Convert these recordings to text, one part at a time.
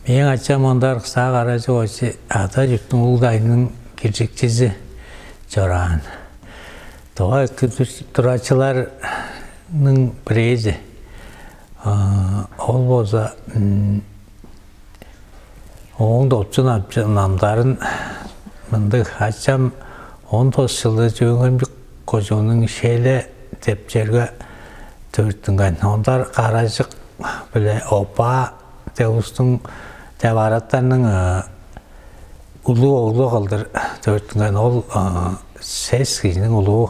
Мен ачам Ондар Кыстаа Каражыкович ата жүктің ұлдайының киржикчизи жоран. Тоға турачыларның бірezi. Ол болса оң допчун намдарын мындық ачам 19 жылы жөңгөнбік кожуның шейлі деп жерге төрттінген. Ондар Каражык біле опа теустың Тәвараттарның ұлы оғлы қалдыр төрттінген ол сәс кейінің ұлы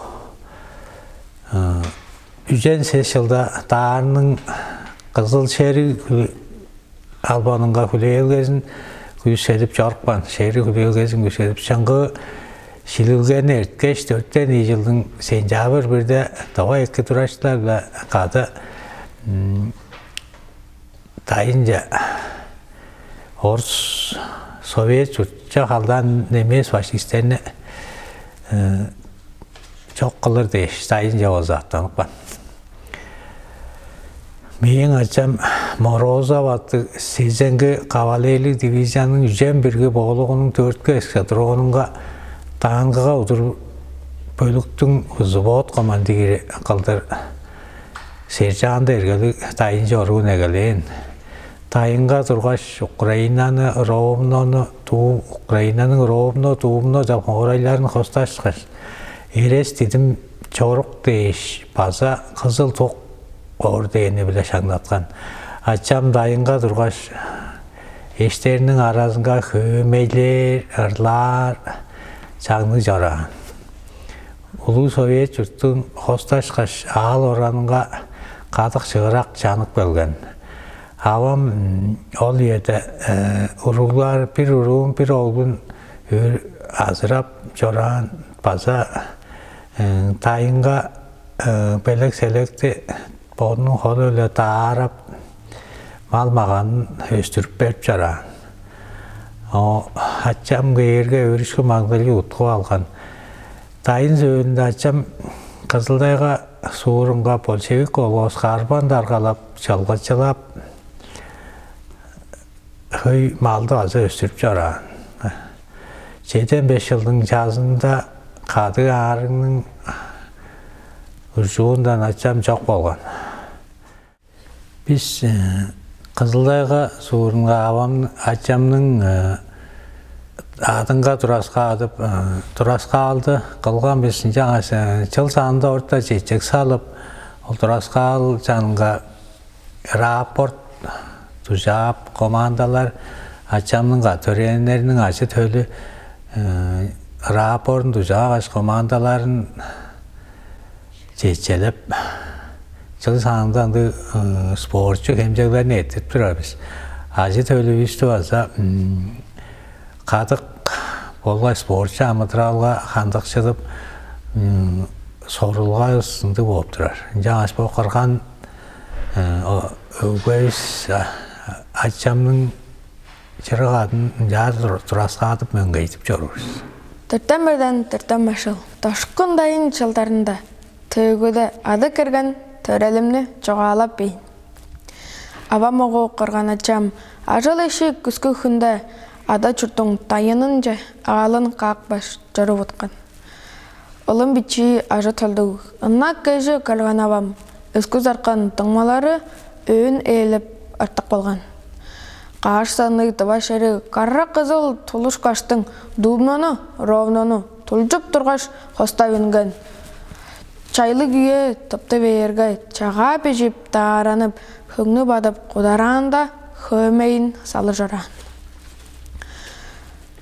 үжен сәс жылда таарының қызыл шәрі албаныңға күлейлгезін күшедіп жарықпан. Шәрі күлейлгезін күшедіп шаңғы шилілген әрткеш 4-тен жылдың сенжабыр бірде тава екі тұраштылар да қады дайынжа Орыс, Совет, Жұртша қалдан немес фашистеріне жоқ қылыр дейш, дайын жауыз аттанып бан. Мен ачам Морозов атты сезенгі қавалейлік дивизияның үжен бірге болуғының 4-ке эскадроныңға таңғыға ұдыр бөліктің взвод командирі қылдыр сержанды ергелі дайын жорғын әгелейін. Тайынға тұрғаш Украинаның ровно туымно орайларын қосташқаш. Ерес дедім чорық дейш, база қызыл тоқ ордейіні біле шаңдатқан. Ачам дайынға тұрғаш ештерінің арасынға көмейлер, ырлар, чаңны жараған. Улу Совет жұрттың қосташқаш ағыл ораныңға қадық шығырақ жанық бөлген. Авам ол еді ұрулар бір ұруын бір олғын азырап жоран база тайынға бәлік-сәлікті бұның қолы өлі таарап мал мағанын өстіріп беріп жаран. Ачам ғейірге өрішкі маңдылы ұтқы алған. Тайын сөйінде ачам Қызылдайға суырынға большевик олғыз қарбандар қалап, жалғачылап, Хүй малды азы өстіріп жаран. 7-5 жылдың жазында қады арыңның үржуындан ачам жоқ болған. Біз Қызылдайға суырынға ачамның адынға тұрасқа алды. Қылған бесін жаңасы жыл санында орта жетек салып, ол тұрасқа ал жаныңға рапорт Тужап, командалар, ачамныңға төренлерінің ачы төлі рапорын тужағаш командаларын жетчеліп, жыл саныңданды спортчы кемжеглерін еттіп тұрабыз. Ачы төлі үсті баса қадық болғай спортчы амытралға қандық шығып сорылға ұсынды болып тұрар. Жаңас бұл қырған өгөйіз Ачамның жырғадын жады тұрасқа атып мөңгейтіп жорғыз. Түрттен бірден түрттен машыл. Ташқын дайын жылдарында төгіді ады кірген төрелімні жоғалап бейін. Авам оғы қырған ачам ажыл еші күскі күнді ада чүрттің тайынын жа ағалын қақбаш жырып отқан. Олым бітші ажы төлді. Үннақ кәжі кәлған авам үскіз арқан тұңмалары өйін әйіліп артық болған. Қағаш саны табаш әрі қарра қызыл тұлыш қаштың дубноны, ровноны тұлжып тұрғаш қоста өнген. Чайлы күйе тыпты бейерге чаға пежіп тааранып, хүңні бадып қодаранда көмейін салы жаран.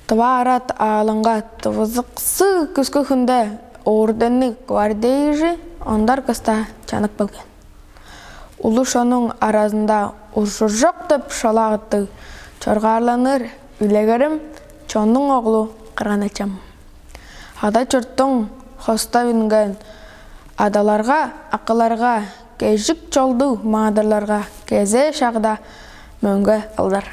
Тұба арат алынға тұвызықсы күскі күнде орденні гвардейжі Ондар Кыстаа чанық білген. Улуш оның аразында ұшы жоқ деп шалағытты. Чорғарланыр үлегерім чонның оғлу қырған ачам. Ада чұрттың хоста үнген адаларға, ақыларға, кәжік жолды мағадырларға кезе шағда мөңгі алдар.